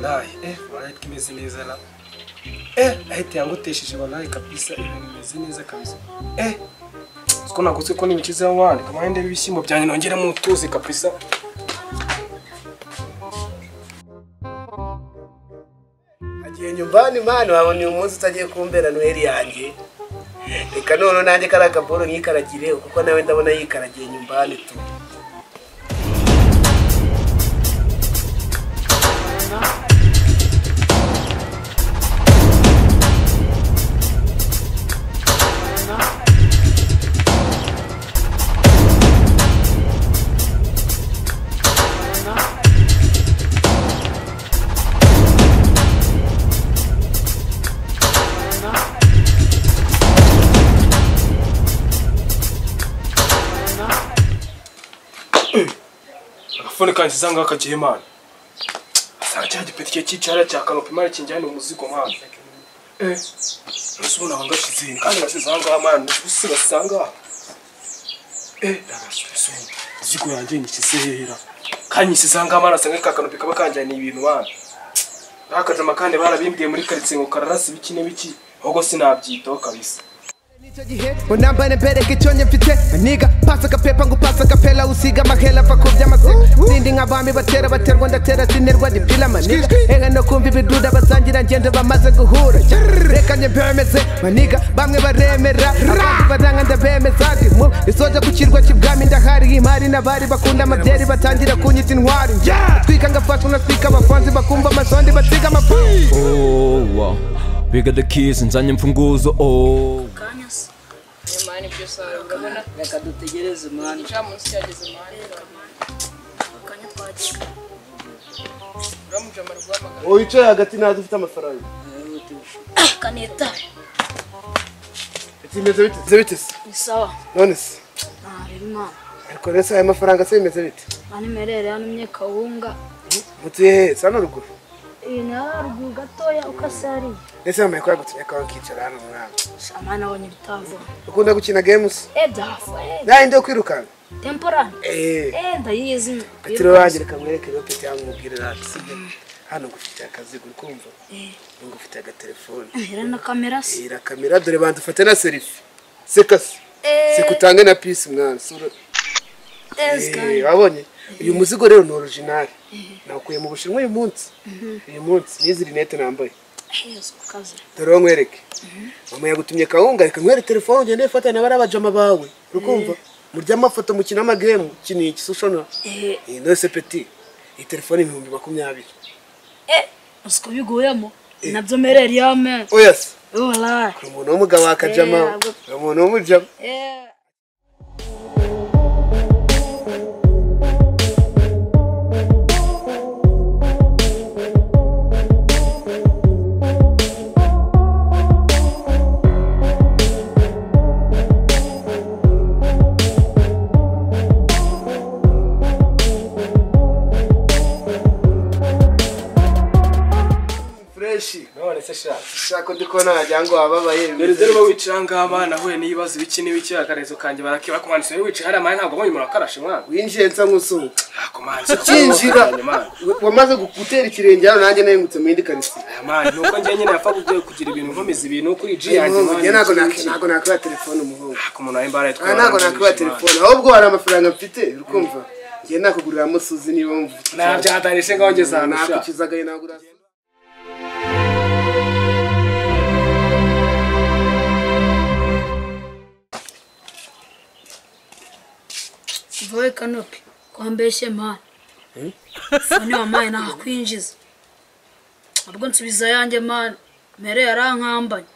wallahi wallahi kimeze neza la ahita yangutesheje wallahi kabisa ibintu bimeze neza kabisa siko nagutse ko nimkiza wandi kama ndebe ibishyimbo byanye nongere mu tuzi kabisa agiye nyumbani mani wabona uyu munsi utagiye kumbera Noheli yanjye reka none nanjye karakaboro nyikaragire kuko nawe ndabona yikaragiye nyumbani tu Fone kanzi zanga akagiye man. Sacha gipeti cyicara cya kanopi mari kinjyana umuzigo man. Rusubona wangashize kandi nasizanga man usiga sanga. Zigo yanjye nyisizehera. Kanyisizanga man asanga kakanopi kaba kanjyana ibintu man. Nakajama kandi barabimbwiye muri karitsiye ngo kararasi bikine biki ahubwo sinabyitaho kabisa. Unambane mbere kichonye mfite niga pasa kapepa ngo pasa kapela usiga mahela fakubya masika zindi nk'abami baterwa ndatera sinerwa dipila maniga ega no kumva ibiduda basangira ngende bamaze guhura reka nye mbemeze maniga bamwe baremera abandi badanga ndabemeza mu isoje ku kirwa kibwami ndahari imari n'abari bakunda amabyeri batangira kunyita intwari twika ngafashwa na twika abafanzi bakumva amasondi batiga amafu Bigger the keys nzanye mfunguzo Kanyas. Mani byose urabona reka dutegereze mani cya munsi yageze mani kanya twagiye Ramujama rwamagana wicaye hagati nazo ufite amafaranga kaneta Imeze bite ni sawa none se rima ariko rese aya mafaranga se imeze bite ani merere yanumye kawunga mutuye sana ruguru ina rugu gatoya ukasari ese amaye kwa gutuye kwa kicara hano mwana shamana wonye bitavu ukunda gukina games dafu ninde kwirukana temporary ndayizi Petero wanjye reka mwereke rero pete yamubwire rati hano gufite akazi gukumva ngo ufite agatelefone era na kamera se era kamera dore bandufate na selfie sekasi sikutange na piece mwana sura wabonye uyu muzigo rero ni original nakuye mu Bushinwa uyu munsi nizi rinete nambaye kaza dore nkwereke mama yagutumye kawunga reka mwere telefone ugende fatana barabajama bawe urukumva murya amafoto mukina amagame kini kisushona no se petit iyi telefone 2020 usko biguyemo nabyo merere yame oyas wala umuntu w'umugabo akajama umuntu w'umujama none se shaka ndikona najyango ababaye mbere rero wicanga abana huye nibazo biki n'ibiki akarezo kanje barakiba kumanise wici hari amanye ntabwo bonye murakarashe mwana winjiye nsa nkusuka akumanise kinjira wamaze gutera ikirenge hano nanjye nayengutse mu indikanisi amanye nuko nje nyine yapfa kugira ibintu nkomeza ibintu kuri G yanjye mwana ntago nakwiba telefone umuhungu akumuntu ayimbara yitwa ntago nakwiba telefone ahubwo hari amafaranga mfite urukumva ngiye nakugurira musuzi niba mvuga nabyatarishe ngaho ngeze ahantu sha nakukizaga nagura Voye kanopi kwambeshe man fone wamaye nakwinjiza abwo nsubiza yanjye man mere yarankambanye